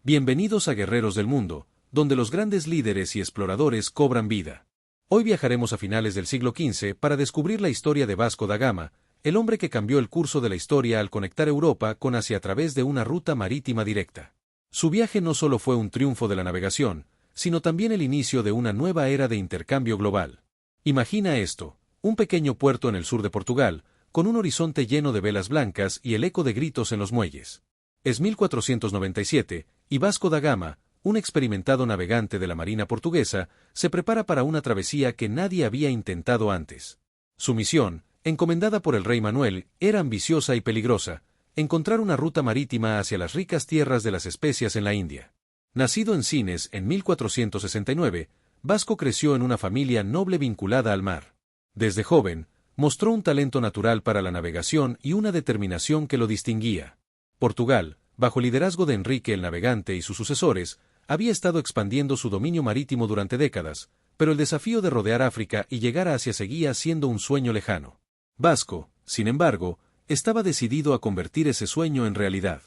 Bienvenidos a Guerreros del Mundo, donde los grandes líderes y exploradores cobran vida. Hoy viajaremos a finales del siglo XV para descubrir la historia de Vasco da Gama, el hombre que cambió el curso de la historia al conectar Europa con Asia a través de una ruta marítima directa. Su viaje no solo fue un triunfo de la navegación, sino también el inicio de una nueva era de intercambio global. Imagina esto, un pequeño puerto en el sur de Portugal, con un horizonte lleno de velas blancas y el eco de gritos en los muelles. Es 1497, y Vasco da Gama, un experimentado navegante de la marina portuguesa, se prepara para una travesía que nadie había intentado antes. Su misión, encomendada por el rey Manuel, era ambiciosa y peligrosa: encontrar una ruta marítima hacia las ricas tierras de las especias en la India. Nacido en Sines en 1469, Vasco creció en una familia noble vinculada al mar. Desde joven, mostró un talento natural para la navegación y una determinación que lo distinguía. Portugal, bajo liderazgo de Enrique el Navegante y sus sucesores, había estado expandiendo su dominio marítimo durante décadas, pero el desafío de rodear África y llegar a Asia seguía siendo un sueño lejano. Vasco, sin embargo, estaba decidido a convertir ese sueño en realidad.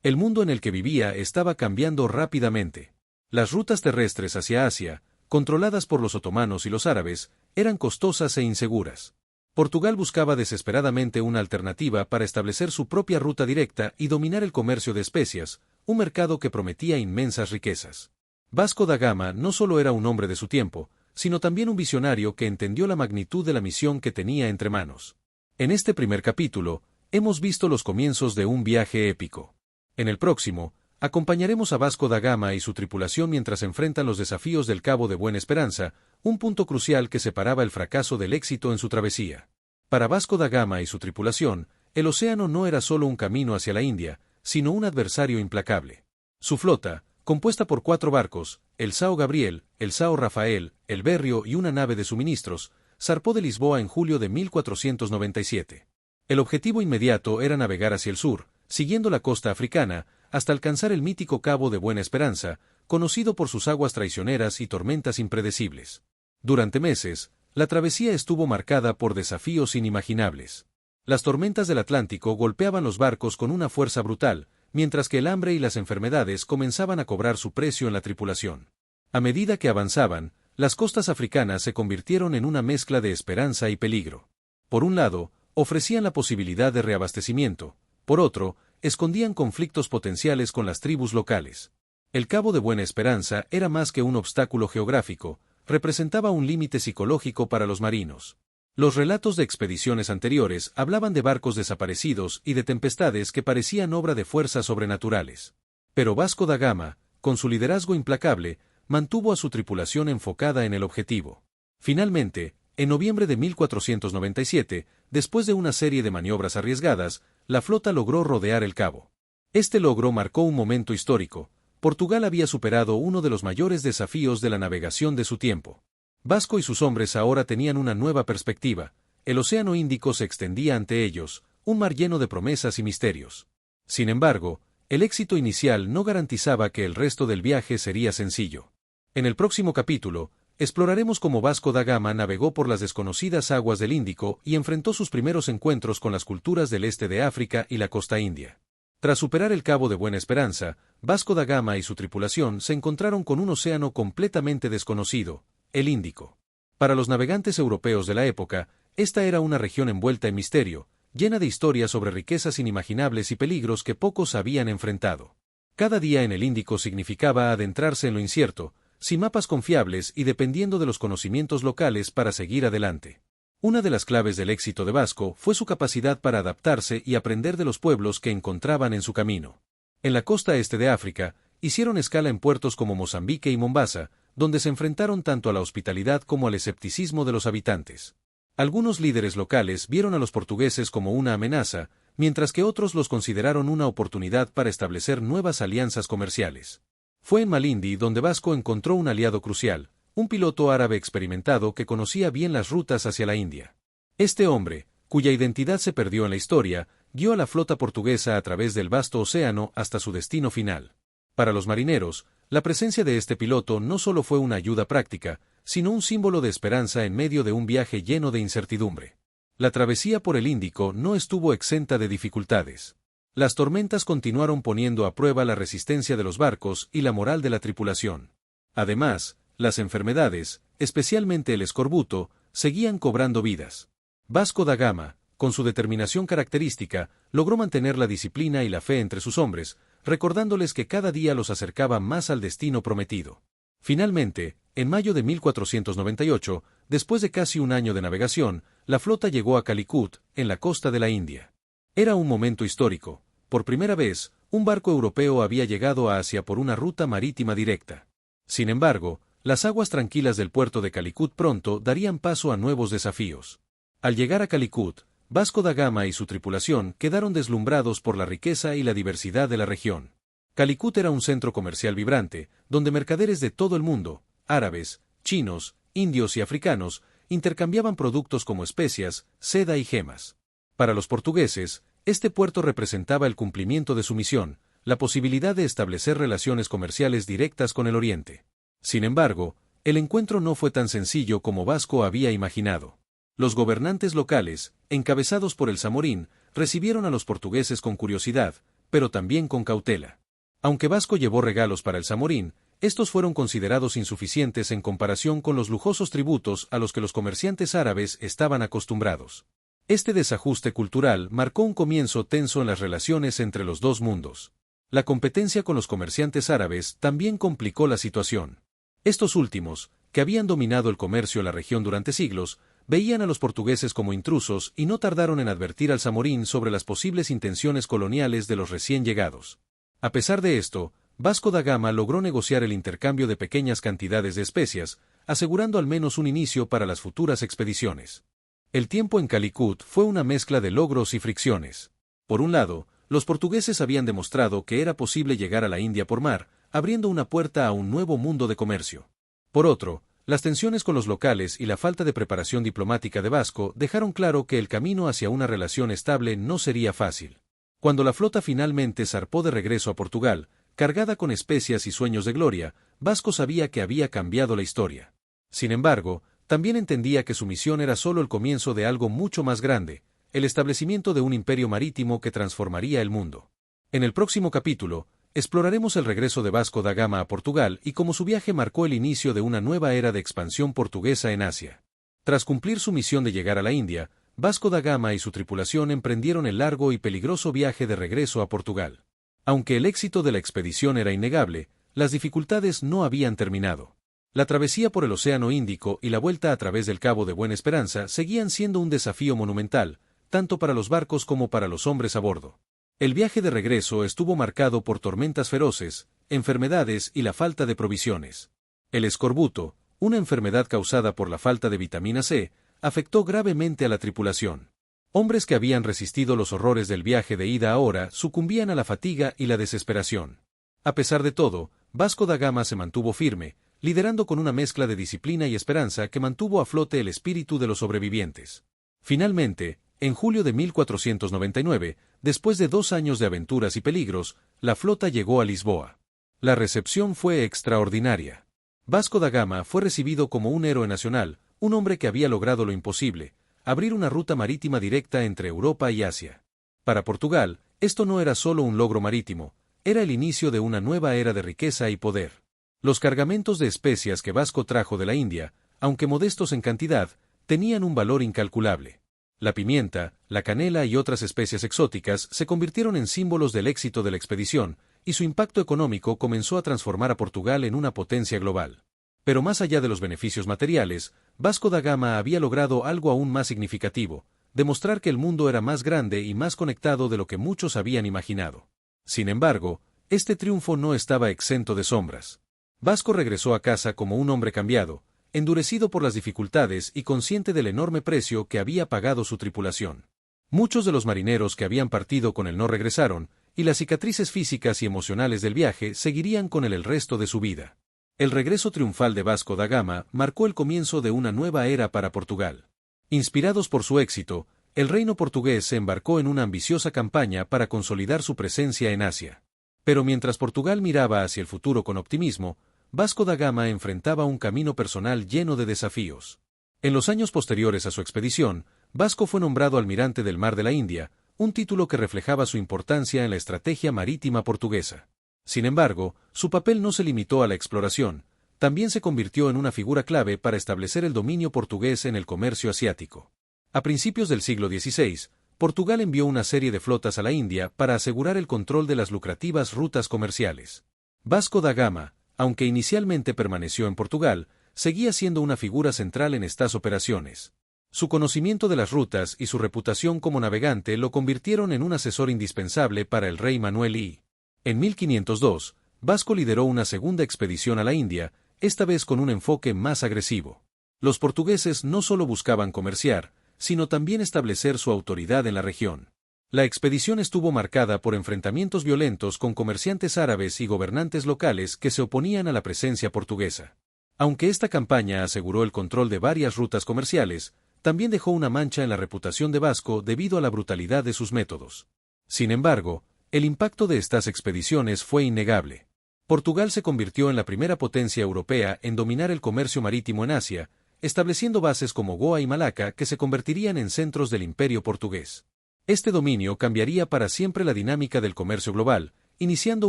El mundo en el que vivía estaba cambiando rápidamente. Las rutas terrestres hacia Asia, controladas por los otomanos y los árabes, eran costosas e inseguras. Portugal buscaba desesperadamente una alternativa para establecer su propia ruta directa y dominar el comercio de especias, un mercado que prometía inmensas riquezas. Vasco da Gama no solo era un hombre de su tiempo, sino también un visionario que entendió la magnitud de la misión que tenía entre manos. En este primer capítulo, hemos visto los comienzos de un viaje épico. En el próximo, acompañaremos a Vasco da Gama y su tripulación mientras enfrentan los desafíos del Cabo de Buena Esperanza, un punto crucial que separaba el fracaso del éxito en su travesía. Para Vasco da Gama y su tripulación, el océano no era solo un camino hacia la India, sino un adversario implacable. Su flota, compuesta por 4 barcos, el São Gabriel, el São Rafael, el Berrio y una nave de suministros, zarpó de Lisboa en julio de 1497. El objetivo inmediato era navegar hacia el sur, siguiendo la costa africana, hasta alcanzar el mítico Cabo de Buena Esperanza, conocido por sus aguas traicioneras y tormentas impredecibles. Durante meses, la travesía estuvo marcada por desafíos inimaginables. Las tormentas del Atlántico golpeaban los barcos con una fuerza brutal, mientras que el hambre y las enfermedades comenzaban a cobrar su precio en la tripulación. A medida que avanzaban, las costas africanas se convirtieron en una mezcla de esperanza y peligro. Por un lado, ofrecían la posibilidad de reabastecimiento; por otro, escondían conflictos potenciales con las tribus locales. El Cabo de Buena Esperanza era más que un obstáculo geográfico, representaba un límite psicológico para los marinos. Los relatos de expediciones anteriores hablaban de barcos desaparecidos y de tempestades que parecían obra de fuerzas sobrenaturales. Pero Vasco da Gama, con su liderazgo implacable, mantuvo a su tripulación enfocada en el objetivo. Finalmente, en noviembre de 1497, después de una serie de maniobras arriesgadas, la flota logró rodear el cabo. Este logro marcó un momento histórico. Portugal había superado uno de los mayores desafíos de la navegación de su tiempo. Vasco y sus hombres ahora tenían una nueva perspectiva. El Océano Índico se extendía ante ellos, un mar lleno de promesas y misterios. Sin embargo, el éxito inicial no garantizaba que el resto del viaje sería sencillo. En el próximo capítulo, exploraremos cómo Vasco da Gama navegó por las desconocidas aguas del Índico y enfrentó sus primeros encuentros con las culturas del este de África y la costa india. Tras superar el Cabo de Buena Esperanza, Vasco da Gama y su tripulación se encontraron con un océano completamente desconocido, el Índico. Para los navegantes europeos de la época, esta era una región envuelta en misterio, llena de historias sobre riquezas inimaginables y peligros que pocos habían enfrentado. Cada día en el Índico significaba adentrarse en lo incierto, sin mapas confiables y dependiendo de los conocimientos locales para seguir adelante. Una de las claves del éxito de Vasco fue su capacidad para adaptarse y aprender de los pueblos que encontraban en su camino. En la costa este de África, hicieron escala en puertos como Mozambique y Mombasa, donde se enfrentaron tanto a la hospitalidad como al escepticismo de los habitantes. Algunos líderes locales vieron a los portugueses como una amenaza, mientras que otros los consideraron una oportunidad para establecer nuevas alianzas comerciales. Fue en Malindi donde Vasco encontró un aliado crucial, un piloto árabe experimentado que conocía bien las rutas hacia la India. Este hombre, cuya identidad se perdió en la historia, guió a la flota portuguesa a través del vasto océano hasta su destino final. Para los marineros, la presencia de este piloto no solo fue una ayuda práctica, sino un símbolo de esperanza en medio de un viaje lleno de incertidumbre. La travesía por el Índico no estuvo exenta de dificultades. Las tormentas continuaron poniendo a prueba la resistencia de los barcos y la moral de la tripulación. Además, las enfermedades, especialmente el escorbuto, seguían cobrando vidas. Vasco da Gama, con su determinación característica, logró mantener la disciplina y la fe entre sus hombres, recordándoles que cada día los acercaba más al destino prometido. Finalmente, en mayo de 1498, después de casi un año de navegación, la flota llegó a Calicut, en la costa de la India. Era un momento histórico. Por primera vez, un barco europeo había llegado a Asia por una ruta marítima directa. Sin embargo, las aguas tranquilas del puerto de Calicut pronto darían paso a nuevos desafíos. Al llegar a Calicut, Vasco da Gama y su tripulación quedaron deslumbrados por la riqueza y la diversidad de la región. Calicut era un centro comercial vibrante, donde mercaderes de todo el mundo, árabes, chinos, indios y africanos, intercambiaban productos como especias, seda y gemas. Para los portugueses, este puerto representaba el cumplimiento de su misión, la posibilidad de establecer relaciones comerciales directas con el Oriente. Sin embargo, el encuentro no fue tan sencillo como Vasco había imaginado. Los gobernantes locales, encabezados por el Zamorín, recibieron a los portugueses con curiosidad, pero también con cautela. Aunque Vasco llevó regalos para el Zamorín, estos fueron considerados insuficientes en comparación con los lujosos tributos a los que los comerciantes árabes estaban acostumbrados. Este desajuste cultural marcó un comienzo tenso en las relaciones entre los dos mundos. La competencia con los comerciantes árabes también complicó la situación. Estos últimos, que habían dominado el comercio en la región durante siglos, veían a los portugueses como intrusos y no tardaron en advertir al Zamorín sobre las posibles intenciones coloniales de los recién llegados. A pesar de esto, Vasco da Gama logró negociar el intercambio de pequeñas cantidades de especias, asegurando al menos un inicio para las futuras expediciones. El tiempo en Calicut fue una mezcla de logros y fricciones. Por un lado, los portugueses habían demostrado que era posible llegar a la India por mar, abriendo una puerta a un nuevo mundo de comercio. Por otro, las tensiones con los locales y la falta de preparación diplomática de Vasco dejaron claro que el camino hacia una relación estable no sería fácil. Cuando la flota finalmente zarpó de regreso a Portugal, cargada con especias y sueños de gloria, Vasco sabía que había cambiado la historia. Sin embargo, también entendía que su misión era solo el comienzo de algo mucho más grande, el establecimiento de un imperio marítimo que transformaría el mundo. En el próximo capítulo, exploraremos el regreso de Vasco da Gama a Portugal y cómo su viaje marcó el inicio de una nueva era de expansión portuguesa en Asia. Tras cumplir su misión de llegar a la India, Vasco da Gama y su tripulación emprendieron el largo y peligroso viaje de regreso a Portugal. Aunque el éxito de la expedición era innegable, las dificultades no habían terminado. La travesía por el Océano Índico y la vuelta a través del Cabo de Buena Esperanza seguían siendo un desafío monumental, tanto para los barcos como para los hombres a bordo. El viaje de regreso estuvo marcado por tormentas feroces, enfermedades y la falta de provisiones. El escorbuto, una enfermedad causada por la falta de vitamina C, afectó gravemente a la tripulación. Hombres que habían resistido los horrores del viaje de ida ahora sucumbían a la fatiga y la desesperación. A pesar de todo, Vasco da Gama se mantuvo firme, liderando con una mezcla de disciplina y esperanza que mantuvo a flote el espíritu de los sobrevivientes. Finalmente, en julio de 1499, después de 2 años de aventuras y peligros, la flota llegó a Lisboa. La recepción fue extraordinaria. Vasco da Gama fue recibido como un héroe nacional, un hombre que había logrado lo imposible, abrir una ruta marítima directa entre Europa y Asia. Para Portugal, esto no era solo un logro marítimo, era el inicio de una nueva era de riqueza y poder. Los cargamentos de especias que Vasco trajo de la India, aunque modestos en cantidad, tenían un valor incalculable. La pimienta, la canela y otras especias exóticas se convirtieron en símbolos del éxito de la expedición, y su impacto económico comenzó a transformar a Portugal en una potencia global. Pero más allá de los beneficios materiales, Vasco da Gama había logrado algo aún más significativo, demostrar que el mundo era más grande y más conectado de lo que muchos habían imaginado. Sin embargo, este triunfo no estaba exento de sombras. Vasco regresó a casa como un hombre cambiado, endurecido por las dificultades y consciente del enorme precio que había pagado su tripulación. Muchos de los marineros que habían partido con él no regresaron, y las cicatrices físicas y emocionales del viaje seguirían con él el resto de su vida. El regreso triunfal de Vasco da Gama marcó el comienzo de una nueva era para Portugal. Inspirados por su éxito, el reino portugués se embarcó en una ambiciosa campaña para consolidar su presencia en Asia. Pero mientras Portugal miraba hacia el futuro con optimismo, Vasco da Gama enfrentaba un camino personal lleno de desafíos. En los años posteriores a su expedición, Vasco fue nombrado almirante del Mar de la India, un título que reflejaba su importancia en la estrategia marítima portuguesa. Sin embargo, su papel no se limitó a la exploración, también se convirtió en una figura clave para establecer el dominio portugués en el comercio asiático. A principios del siglo XVI, Portugal envió una serie de flotas a la India para asegurar el control de las lucrativas rutas comerciales. Vasco da Gama, aunque inicialmente permaneció en Portugal, seguía siendo una figura central en estas operaciones. Su conocimiento de las rutas y su reputación como navegante lo convirtieron en un asesor indispensable para el rey Manuel I. En 1502, Vasco lideró una segunda expedición a la India, esta vez con un enfoque más agresivo. Los portugueses no solo buscaban comerciar, sino también establecer su autoridad en la región. La expedición estuvo marcada por enfrentamientos violentos con comerciantes árabes y gobernantes locales que se oponían a la presencia portuguesa. Aunque esta campaña aseguró el control de varias rutas comerciales, también dejó una mancha en la reputación de Vasco debido a la brutalidad de sus métodos. Sin embargo, el impacto de estas expediciones fue innegable. Portugal se convirtió en la primera potencia europea en dominar el comercio marítimo en Asia, estableciendo bases como Goa y Malaca que se convertirían en centros del imperio portugués. Este dominio cambiaría para siempre la dinámica del comercio global, iniciando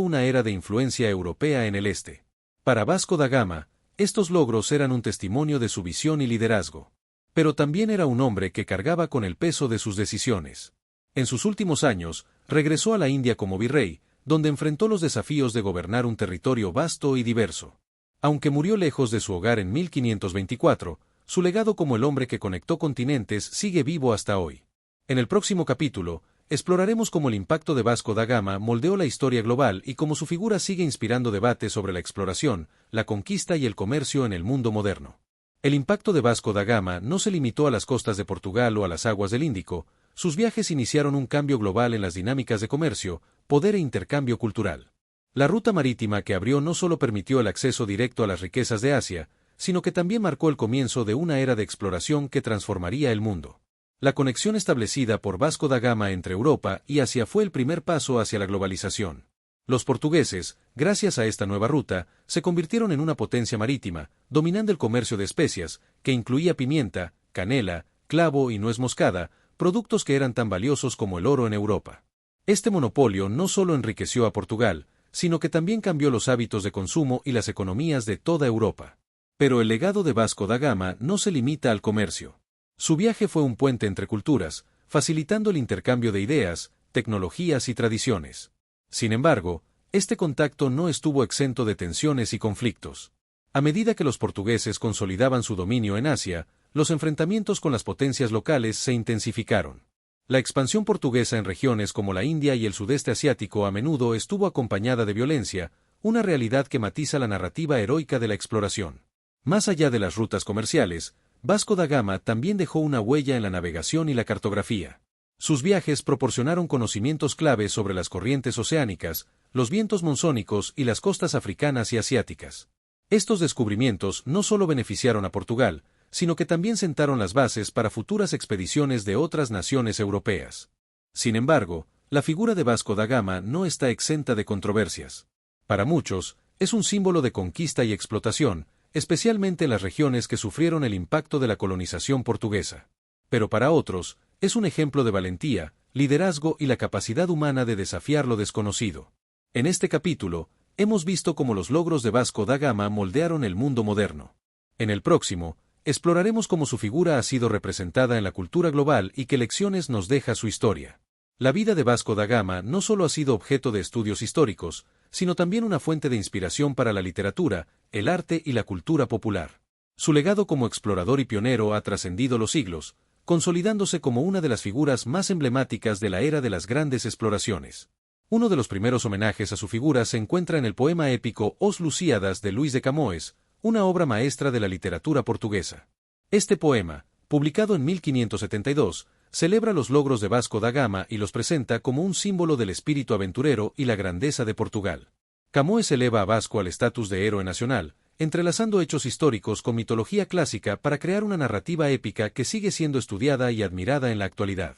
una era de influencia europea en el este. Para Vasco da Gama, estos logros eran un testimonio de su visión y liderazgo. Pero también era un hombre que cargaba con el peso de sus decisiones. En sus últimos años, regresó a la India como virrey, donde enfrentó los desafíos de gobernar un territorio vasto y diverso. Aunque murió lejos de su hogar en 1524, su legado como el hombre que conectó continentes sigue vivo hasta hoy. En el próximo capítulo, exploraremos cómo el impacto de Vasco da Gama moldeó la historia global y cómo su figura sigue inspirando debates sobre la exploración, la conquista y el comercio en el mundo moderno. El impacto de Vasco da Gama no se limitó a las costas de Portugal o a las aguas del Índico, sus viajes iniciaron un cambio global en las dinámicas de comercio, poder e intercambio cultural. La ruta marítima que abrió no solo permitió el acceso directo a las riquezas de Asia, sino que también marcó el comienzo de una era de exploración que transformaría el mundo. La conexión establecida por Vasco da Gama entre Europa y Asia fue el primer paso hacia la globalización. Los portugueses, gracias a esta nueva ruta, se convirtieron en una potencia marítima, dominando el comercio de especias, que incluía pimienta, canela, clavo y nuez moscada, productos que eran tan valiosos como el oro en Europa. Este monopolio no solo enriqueció a Portugal, sino que también cambió los hábitos de consumo y las economías de toda Europa. Pero el legado de Vasco da Gama no se limita al comercio. Su viaje fue un puente entre culturas, facilitando el intercambio de ideas, tecnologías y tradiciones. Sin embargo, este contacto no estuvo exento de tensiones y conflictos. A medida que los portugueses consolidaban su dominio en Asia, los enfrentamientos con las potencias locales se intensificaron. La expansión portuguesa en regiones como la India y el sudeste asiático a menudo estuvo acompañada de violencia, una realidad que matiza la narrativa heroica de la exploración. Más allá de las rutas comerciales, Vasco da Gama también dejó una huella en la navegación y la cartografía. Sus viajes proporcionaron conocimientos clave sobre las corrientes oceánicas, los vientos monzónicos y las costas africanas y asiáticas. Estos descubrimientos no solo beneficiaron a Portugal, sino que también sentaron las bases para futuras expediciones de otras naciones europeas. Sin embargo, la figura de Vasco da Gama no está exenta de controversias. Para muchos, es un símbolo de conquista y explotación, especialmente en las regiones que sufrieron el impacto de la colonización portuguesa. Pero para otros, es un ejemplo de valentía, liderazgo y la capacidad humana de desafiar lo desconocido. En este capítulo, hemos visto cómo los logros de Vasco da Gama moldearon el mundo moderno. En el próximo, exploraremos cómo su figura ha sido representada en la cultura global y qué lecciones nos deja su historia. La vida de Vasco da Gama no solo ha sido objeto de estudios históricos, sino también una fuente de inspiración para la literatura, el arte y la cultura popular. Su legado como explorador y pionero ha trascendido los siglos, consolidándose como una de las figuras más emblemáticas de la era de las grandes exploraciones. Uno de los primeros homenajes a su figura se encuentra en el poema épico Os Lusíadas de Luís de Camões, una obra maestra de la literatura portuguesa. Este poema, publicado en 1572, celebra los logros de Vasco da Gama y los presenta como un símbolo del espíritu aventurero y la grandeza de Portugal. Camões eleva a Vasco al estatus de héroe nacional, entrelazando hechos históricos con mitología clásica para crear una narrativa épica que sigue siendo estudiada y admirada en la actualidad.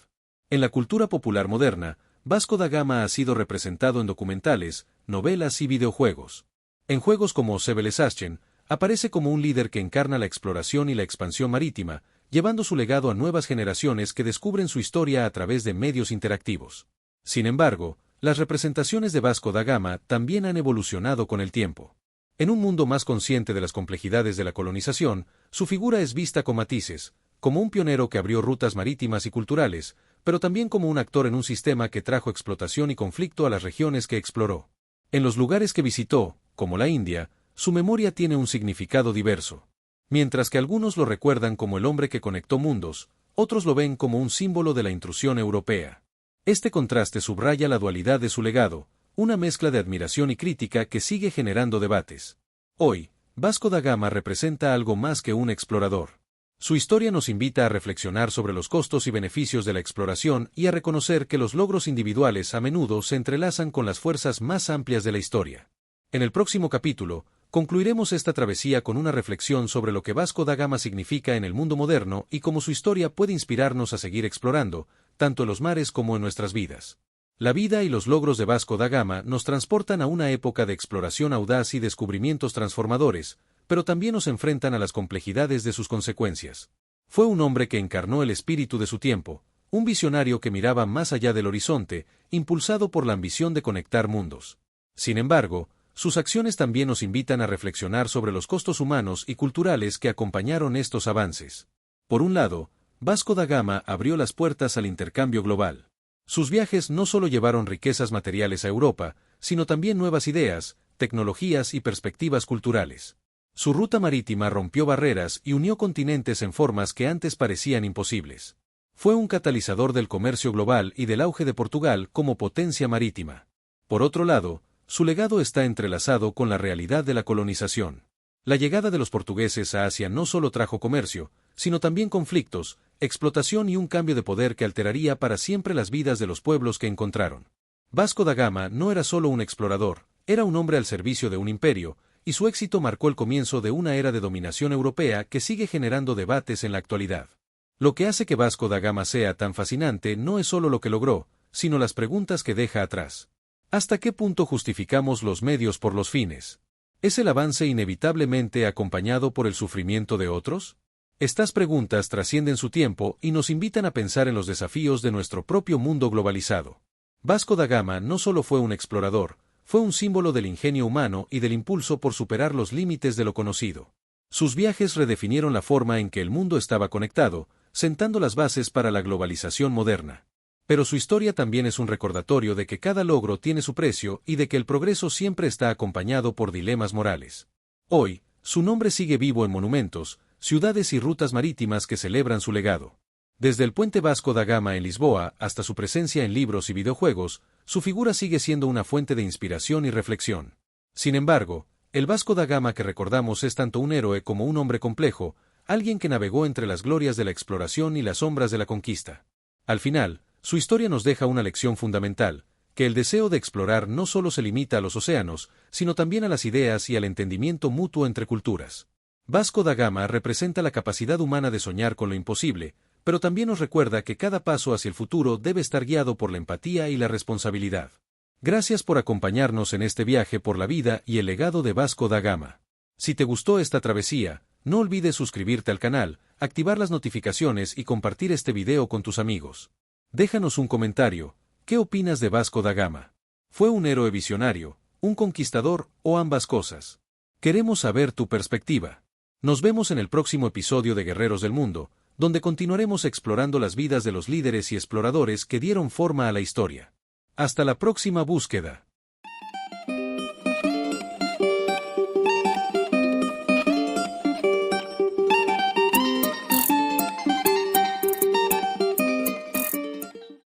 En la cultura popular moderna, Vasco da Gama ha sido representado en documentales, novelas y videojuegos. En juegos como Sebelesaschen, aparece como un líder que encarna la exploración y la expansión marítima, llevando su legado a nuevas generaciones que descubren su historia a través de medios interactivos. Sin embargo, las representaciones de Vasco da Gama también han evolucionado con el tiempo. En un mundo más consciente de las complejidades de la colonización, su figura es vista con matices, como un pionero que abrió rutas marítimas y culturales, pero también como un actor en un sistema que trajo explotación y conflicto a las regiones que exploró. En los lugares que visitó, como la India, su memoria tiene un significado diverso. Mientras que algunos lo recuerdan como el hombre que conectó mundos, otros lo ven como un símbolo de la intrusión europea. Este contraste subraya la dualidad de su legado, una mezcla de admiración y crítica que sigue generando debates. Hoy, Vasco da Gama representa algo más que un explorador. Su historia nos invita a reflexionar sobre los costos y beneficios de la exploración y a reconocer que los logros individuales a menudo se entrelazan con las fuerzas más amplias de la historia. En el próximo capítulo, concluiremos esta travesía con una reflexión sobre lo que Vasco da Gama significa en el mundo moderno y cómo su historia puede inspirarnos a seguir explorando, tanto en los mares como en nuestras vidas. La vida y los logros de Vasco da Gama nos transportan a una época de exploración audaz y descubrimientos transformadores, pero también nos enfrentan a las complejidades de sus consecuencias. Fue un hombre que encarnó el espíritu de su tiempo, un visionario que miraba más allá del horizonte, impulsado por la ambición de conectar mundos. Sin embargo, sus acciones también nos invitan a reflexionar sobre los costos humanos y culturales que acompañaron estos avances. Por un lado, Vasco da Gama abrió las puertas al intercambio global. Sus viajes no solo llevaron riquezas materiales a Europa, sino también nuevas ideas, tecnologías y perspectivas culturales. Su ruta marítima rompió barreras y unió continentes en formas que antes parecían imposibles. Fue un catalizador del comercio global y del auge de Portugal como potencia marítima. Por otro lado, su legado está entrelazado con la realidad de la colonización. La llegada de los portugueses a Asia no solo trajo comercio, sino también conflictos, explotación y un cambio de poder que alteraría para siempre las vidas de los pueblos que encontraron. Vasco da Gama no era solo un explorador, era un hombre al servicio de un imperio, y su éxito marcó el comienzo de una era de dominación europea que sigue generando debates en la actualidad. Lo que hace que Vasco da Gama sea tan fascinante no es solo lo que logró, sino las preguntas que deja atrás. ¿Hasta qué punto justificamos los medios por los fines? ¿Es el avance inevitablemente acompañado por el sufrimiento de otros? Estas preguntas trascienden su tiempo y nos invitan a pensar en los desafíos de nuestro propio mundo globalizado. Vasco da Gama no solo fue un explorador, fue un símbolo del ingenio humano y del impulso por superar los límites de lo conocido. Sus viajes redefinieron la forma en que el mundo estaba conectado, sentando las bases para la globalización moderna. Pero su historia también es un recordatorio de que cada logro tiene su precio y de que el progreso siempre está acompañado por dilemas morales. Hoy, su nombre sigue vivo en monumentos, ciudades y rutas marítimas que celebran su legado. Desde el puente Vasco da Gama en Lisboa hasta su presencia en libros y videojuegos, su figura sigue siendo una fuente de inspiración y reflexión. Sin embargo, el Vasco da Gama que recordamos es tanto un héroe como un hombre complejo, alguien que navegó entre las glorias de la exploración y las sombras de la conquista. Al final, su historia nos deja una lección fundamental, que el deseo de explorar no solo se limita a los océanos, sino también a las ideas y al entendimiento mutuo entre culturas. Vasco da Gama representa la capacidad humana de soñar con lo imposible, pero también nos recuerda que cada paso hacia el futuro debe estar guiado por la empatía y la responsabilidad. Gracias por acompañarnos en este viaje por la vida y el legado de Vasco da Gama. Si te gustó esta travesía, no olvides suscribirte al canal, activar las notificaciones y compartir este video con tus amigos. Déjanos un comentario, ¿qué opinas de Vasco da Gama? ¿Fue un héroe visionario, un conquistador o ambas cosas? Queremos saber tu perspectiva. Nos vemos en el próximo episodio de Guerreros del Mundo, donde continuaremos explorando las vidas de los líderes y exploradores que dieron forma a la historia. Hasta la próxima búsqueda.